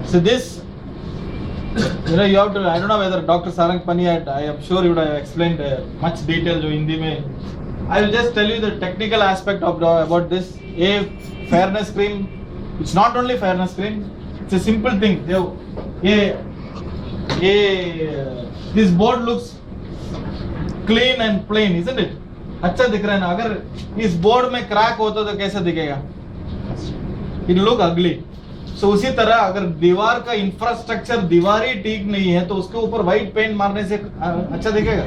So this, you have to, I don't know whether Dr. Sarangpani, I am sure you would have explained much detail जो हिंदी में. I will just tell you the technical aspect of about this. A fairness cream, it's not only fairness cream, it's a simple thing. This board looks clean and plain, isn't it? अच्छा दिख रहा है ना. अगर इस board में crack होता तो कैसा दिखेगा? It look ugly. So उसी तरह अगर दीवार का इंफ्रास्ट्रक्चर, दीवार ही ठीक नहीं है तो उसके ऊपर व्हाइट पेंट मारने से अच्छा दिखेगा?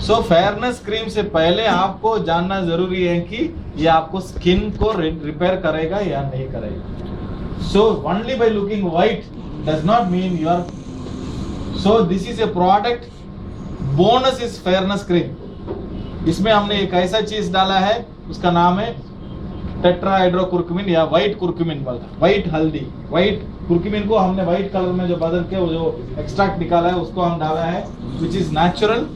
So फेयरनेस क्रीम से पहले आपको जानना जरूरी है कि ये आपको स्किन को रिपेयर करेगा या नहीं करेगा. So only by looking white does not mean you are. So this is a product. Bonus is fairness cream. इसमें हमने एक ऐसा चीज डाला है, उसका नाम है टेट्राहाइड्रोकुर्कुमिन या व्हाइट कुर्कुमिन वाला, व्हाइट हल्दी. व्हाइट कुर्कुमिन को हमने व्हाइट कलर में जो बदल के वो जो एक्सट्रैक्ट निकाला है उसको हम डाला है, which is natural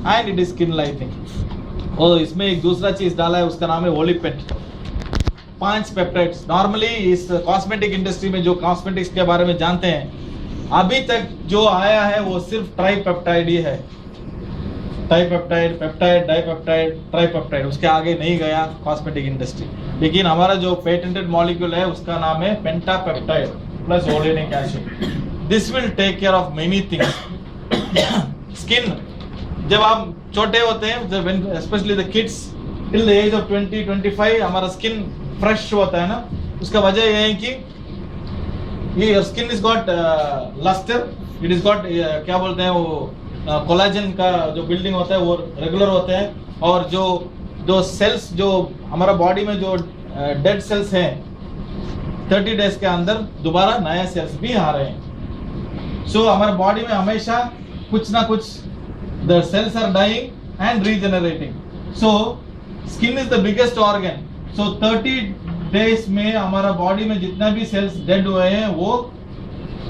and it is skin lightening. और इसमें एक दूसरा चीज डाला है, उसका नाम है ओलिपेंट. 5 पेप्टाइड्स. नॉर्मली इस कॉस्मेटिक इंडस्ट्री में जो कॉस्मेटिक्स के बारे में जानते हैं, अभी तक जो आया है वो सिर्फ ट्राइपेप्टाइड ही है. ट्राइपेप्टाइड, पेप्टाइड, डाइपेप्टाइड, ट्राइपेप्टाइड, उसके आगे नहीं गया कॉस्मेटिक इंडस्ट्री. लेकिन हमारा जो पेटेंटेड मॉलिक्यूल है उसका नाम है pentapeptide plus oleanic acid. This will take care of many things. Skin जब आप छोटे होते हैं, specially the kids till the age of 20-25, हमारा स्किन फ्रेश होता है ना. उसका वजह यह है कि ये skin is got lustre, it is got क्या बोलते हैं वो कोलाजन का जो बिल्डिंग होता है वो रेगुलर होता है. और जो सेल्स जो हमारा बॉडी में जो डेड सेल्स हैं 30 डेज के अंदर दोबारा नया सेल्स भी आ रहे हैं. सो हमारे बॉडी में हमेशा कुछ ना कुछ the cells are dying and regenerating. So skin is the biggest organ. So 30 days में हमारा बॉडी में जितना भी सेल्स डेड हुए हैं वो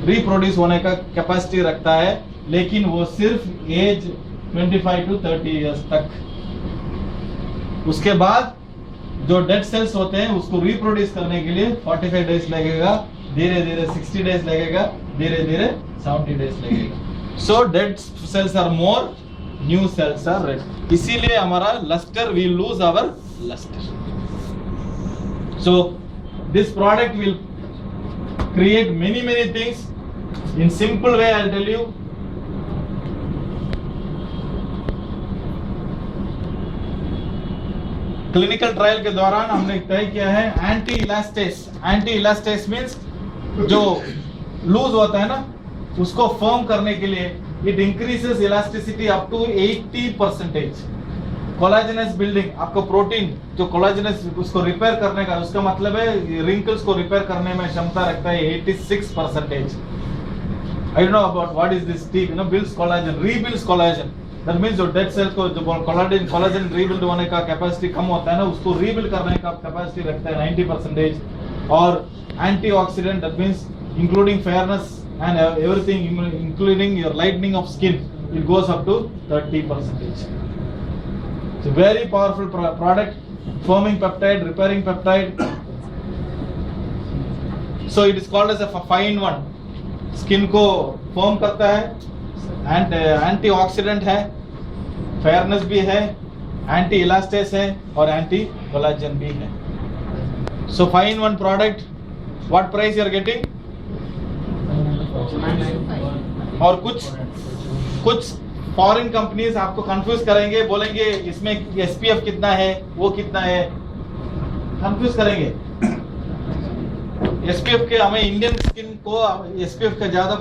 रिप्रोड्यूस होने का कैपेसिटी रखता है, लेकिन वो सिर्फ एज 25 to 30 इयर्स तक. उसके बाद जो डेड सेल्स होते हैं उसको रिप्रोड्यूस करने के लिए 45 डेज लगेगा, धीरे धीरे 60 डेज लगेगा, धीरे धीरे 70 डेज लगेगा. So dead cells are more, new cells are red. इसीलिए हमारा lustre, we lose our lustre. So this product will create many things. In simple way I'll tell you. Clinical trial के दौरान हमने तय किया है anti elastase. Anti elastase means जो loose होता है ना उसको फर्म करने के लिए it increases elasticity up to 80%. Collagenase building, आपका प्रोटीन जो कोलाजेनस उसको रिपेयर करने का, उसका मतलब है रिंकल्स को रिपेयर करने में क्षमता रखता है 86%. I don't know about what is this teeth, builds collagen, rebuilds collagen. That means जो डेड सेल को जो कोलाजन रीबिल्ड होने का कैपेसिटी कम होता है ना, उसको रीबिल्ड करने का कैपेसिटी रखता है 90%. और antioxidant, that means including fairness and everything, including your lightening of skin, it goes up to 30%. It's a very powerful product, forming peptide, repairing peptide. So it is called as a fine one. Skin को form करता है, and antioxidant है, fairness भी है, anti इलास्टेस है और anti collagen भी है. So fine one product. What price you are getting? और कुछ फॉरेन कंपनीज आपको कंफ्यूज करेंगे, बोलेंगे इसमें एसपीएफ कितना है, वो कितना है, कंफ्यूज करेंगे. एसपीएफ के हमें इंडियन स्किन को एसपीएफ का ज्यादा,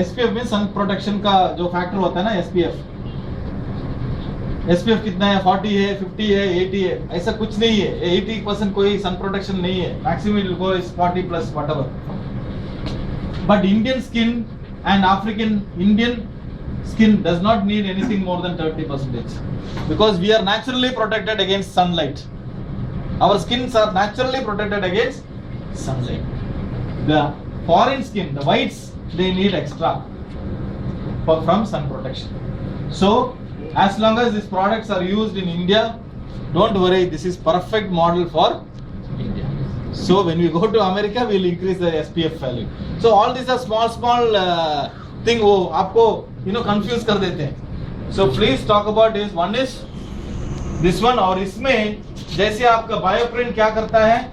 एसपीएफ में सन प्रोटेक्शन का जो फैक्टर होता है ना, एसपीएफ कितना है, 40 है, 50 है, 80 है, ऐसा कुछ नहीं है. 80% कोई सन प्रोटेक्शन नहीं है. Maximum will go is 40 plus whatever. But Indian skin and African Indian skin does not need anything more than 30% because we are naturally protected against sunlight. Our skins are naturally protected against sunlight. The foreign skin, the whites, they need extra from sun protection. So as long as these products are used in India, don't worry, this is perfect model for India. So when we go to America, we'll increase the SPF value. So all these are small thing वो आपको confuse कर देते हैं. So please talk about this. One is this one, और इसमें जैसे आपका बायोप्रिंट क्या करता है?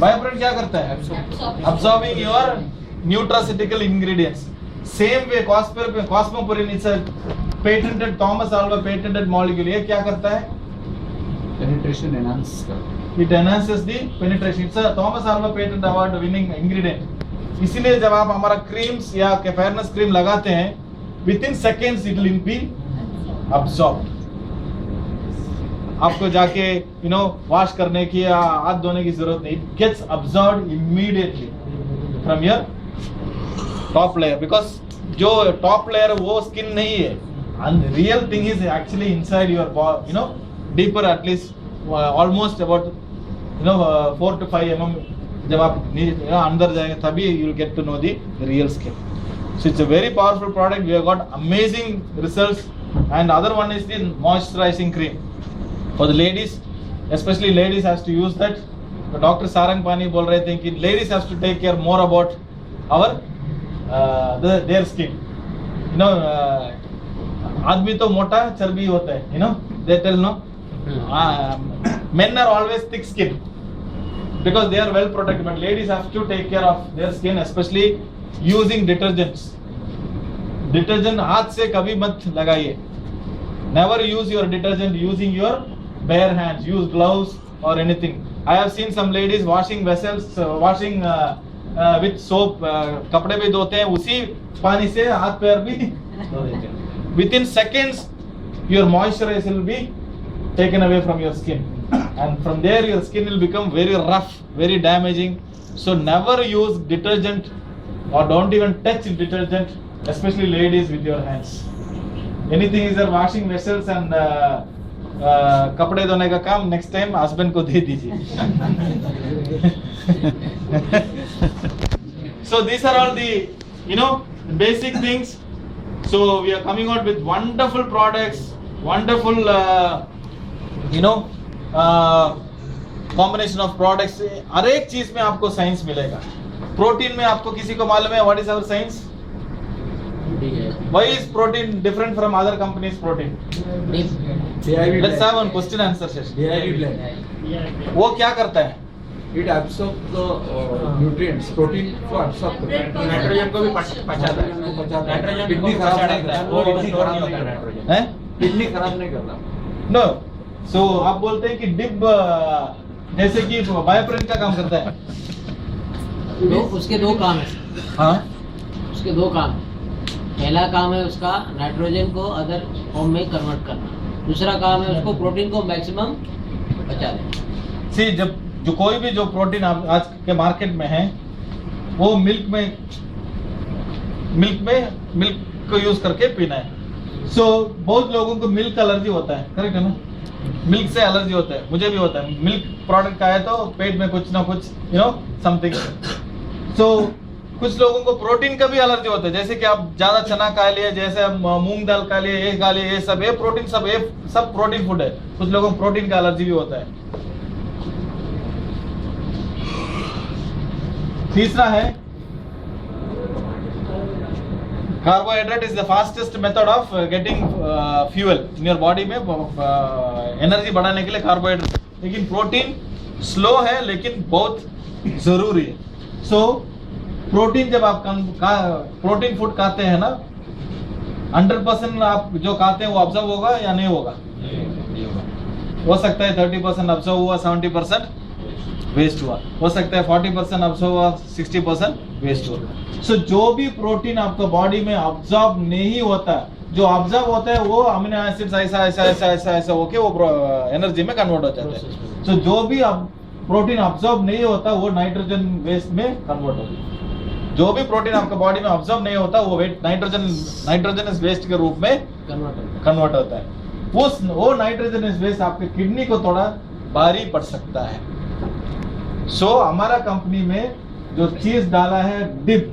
बायोप्रिंट क्या करता है? Absorbing your nutraceutical ingredients. Same way Cosmoporin is a patented Thomas Alva patented molecule. ये क्या करता है? Penetration enhance करता है. It enhances the penetration. It's a Thomas Alva patent award winning ingredient. इसीलिए जब आप हमारा क्रीम्स या फेयरनेस क्रीम लगाते हैं, within seconds it will be absorbed. आपको जाके वॉश करने की या हाथ धोने की जरूरत नहीं. It gets absorbed immediately from your top layer, because जो top layer वो skin नहीं है. And the real thing is actually inside your body, deeper, at least almost about 4 to 5 mm. जब आप अंदर जाएंगे तभी you will get to know the real skin. So it's a very powerful product. We have got amazing results. And other one is the moisturizing cream for the ladies, especially ladies has to use that. Dr. Sarang Pani बोल रहे थे कि ladies has to take care more about our their skin. आदमी तो मोटा चर्बी होता है, they tell men are always thick skin because they are well protected, but ladies have to take care of their skin, especially using detergents. Detergent हाथ से कभी मत लगाइए. Never use your detergent using your bare hands. Use gloves or anything. I have seen some ladies washing vessels, washing with soap. कपड़े भी धोते हैं उसी पानी से, हाथ पैर भी धो देते हैं. Within seconds, your moisturizer will be taken away from your skin, and from there your skin will become very rough, very damaging. So never use detergent, or don't even touch detergent, especially ladies, with your hands. Anything is washing vessels and कपड़े धोने का काम next time husband को दे दीजिए. So these are all the basic things. So we are coming out with wonderful products, wonderful combination of products. हर एक चीज में आपको साइंस मिलेगा. प्रोटीन में आपको किसी को मालूम है what is our science? Why is protein different from other companies' protein? Let's have one question answer session. DIB blend. वो क्या करता है? It absorbs the nutrients. Protein को absorb करता है. नाइट्रोजन को भी पचाता है. किडनी खराब नहीं करता. वो किडनी खराब नहीं करता नाइट्रोजन. हैं? किडनी खराब नहीं करता. No. So आप बोलते हैं कि डिब जैसे कि बायोप्रिंट का काम करता है. तो उसके दो काम है. हाँ. उसके दो काम. पहला काम है उसका नाइट्रोजन को अदर फॉर्म में कन्वर्ट करना. दूसरा काम है उसको प्रोटीन को मैक्सिमम पचा देना. सी जब जो कोई भी जो प्रोटीन आज के मार्केट में है वो मिल्क को यूज करके पीना है. सो बहुत लोगों को मिल्क एलर्जी होता है, करेक्ट है ना? मिल्क से एलर्जी होता है, मुझे भी होता है. मिल्क प्रोडक्ट का है तो पेट में कुछ ना कुछ समथिंग. सो कुछ लोगों को प्रोटीन का भी एलर्जी होता है, जैसे कि आप ज्यादा चना खा लिए, जैसे मूंग दाल खा लिए, ये खा लिए, ये सब प्रोटीन, सब प्रोटीन फूड है. कुछ लोगों को प्रोटीन का एलर्जी भी होता है. तीसरा है carbohydrate is the fastest method of getting fuel in your body में. एनर्जी बढ़ाने के लिए कार्बोहाइड्रेट, लेकिन प्रोटीन स्लो है लेकिन बहुत जरूरी है. सो प्रोटीन जब आप प्रोटीन फूड खाते हैं ना, 100% आप जो खाते हैं वो ऑब्जर्व होगा या नहीं होगा? हो सकता है 30% ऑब्जर्व हुआ, 70% वेस्ट हुआ. हो सकता है 40% ऑब्जर्व हुआ, 60% वेस्ट हुआ. सो जो भी प्रोटीन आपका बॉडी में ऑब्जर्व नहीं होता, जो ऑब्जर्व होता है वो अमीनो एसिड्स ऐसा होके वो एनर्जी में कन्वर्ट हो जाता है. सो जो भी प्रोटीन ऑब्जर्व नहीं होता वो नाइट्रोजन वेस्ट में कन्वर्ट होता है. जो भी प्रोटीन आपका बॉडी में ऑब्जर्व नहीं होता वो नाइट्रोजन वेस्ट के रूप में कन्वर्ट होता है. वो नाइट्रोजन वेस्ट आपके किडनी को थोड़ा भारी पड़ सकता है. सो हमारा कंपनी में जो चीज डाला है डिप,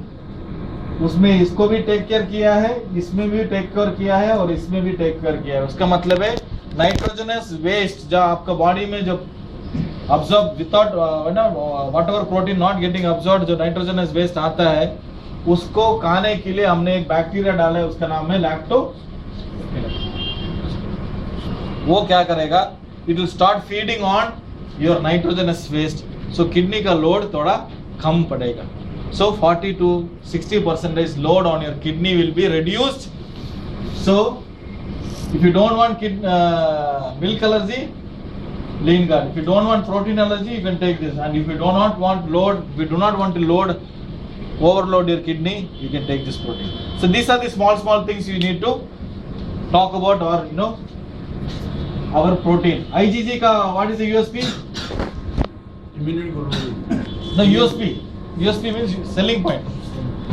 उसमें इसको भी टेक केयर किया है, इसमें भी टेक केयर किया है और इसमें भी टेक केयर किया है. उसका मतलब है नाइट्रोजनस वेस्ट जो आपका बॉडी में जो absorb without whatever protein not getting absorbed, जो nitrogenous waste आता है उसको खाने के लिए हमने एक बैक्टीरिया डाला है, उसका नाम है लैक्टो। वो क्या करेगा, it will start feeding on your nitrogenous waste, so kidney का लोड थोड़ा कम पड़ेगा। So 40 to 60% load on your kidney will be reduced. So if you don't want milk allergy, lean gut. If you don't want protein allergy, you can take this. And if you do not want to overload your kidney, you can take this protein. So these are the small things you need to talk about, or our protein. IgG ka what is the USP? Immunity growth. No, USP means selling point.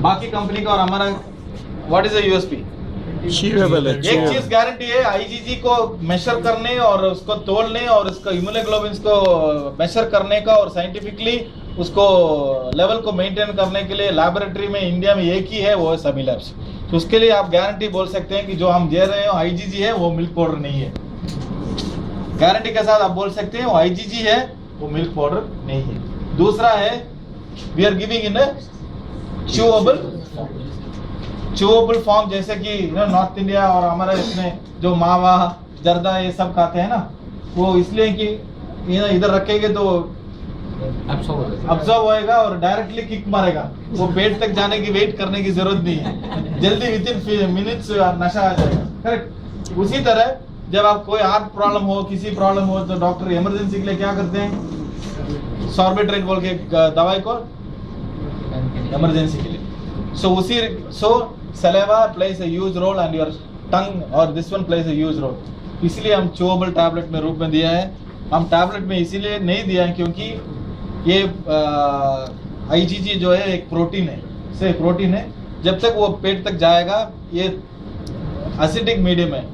बाकी company का और हमारा what is the USP? एक चीज guarantee है, IgG को major करने और उसको तोड़ने और उसका इम्यूनोग्लोबिन्स को मेजर करने का और साइंटिफिकली उसको लेवल को मेंटेन करने के लिए लैबोरेटरी में इंडिया में एक ही है, वो है समी लैब्स। तो उसके लिए आप गारंटी बोल सकते हैं कि जो हम दे रहे हो आईजीजी है, वो मिल्क पाउडर नहीं है। गारंटी के साथ आप बोल सकते हैं वो आईजीजी है, वो मिल्क पाउडर नहीं है। दूसरा है we are giving in chewable form, जैसे कि नॉर्थ इंडिया और हमारे इसमें जो मावा जर्दा ये सब खाते हैं ना, वो इसलिए कि इधर रखेंगे तो अब्सॉर्ब होएगा और डायरेक्टली किक मारेगा, वो पेट तक जाने की वेट करने की जरूरत नहीं है, जल्दी विदिन मिनट्स नशा आ जाएगा। करेक्ट। उसी तरह जब आप कोई हार्ट प्रॉब्लम हो, किसी प्रॉब्लम हो, तो डॉक्टर इमरजेंसी के लिए क्या करते हैं, सॉर्बिट्रेट बोल के दवाई को इमरजेंसी के लिए। So saliva plays a huge role and your tongue or this one plays a huge role. इसलिए हम चोबल टैबलेट में रूप में दिया है। हम टैबलेट में इसीलिए नहीं दिया है क्योंकि ये आईजीजी जो है एक प्रोटीन है, जब तक वो पेट तक जाएगा, ये एसिडिक मीडियम है,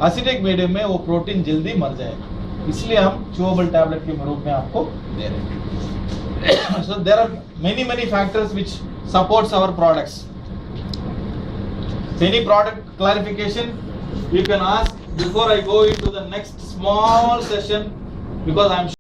एसिडिक मीडियम में वो प्रोटीन जल्दी मर जाएगा, इसलिए हम चोबल टैबलेट के रूप में आपको दे रहे हैं। So there are many factors which supports our products. So any product clarification you can ask before I go into the next small session, because I am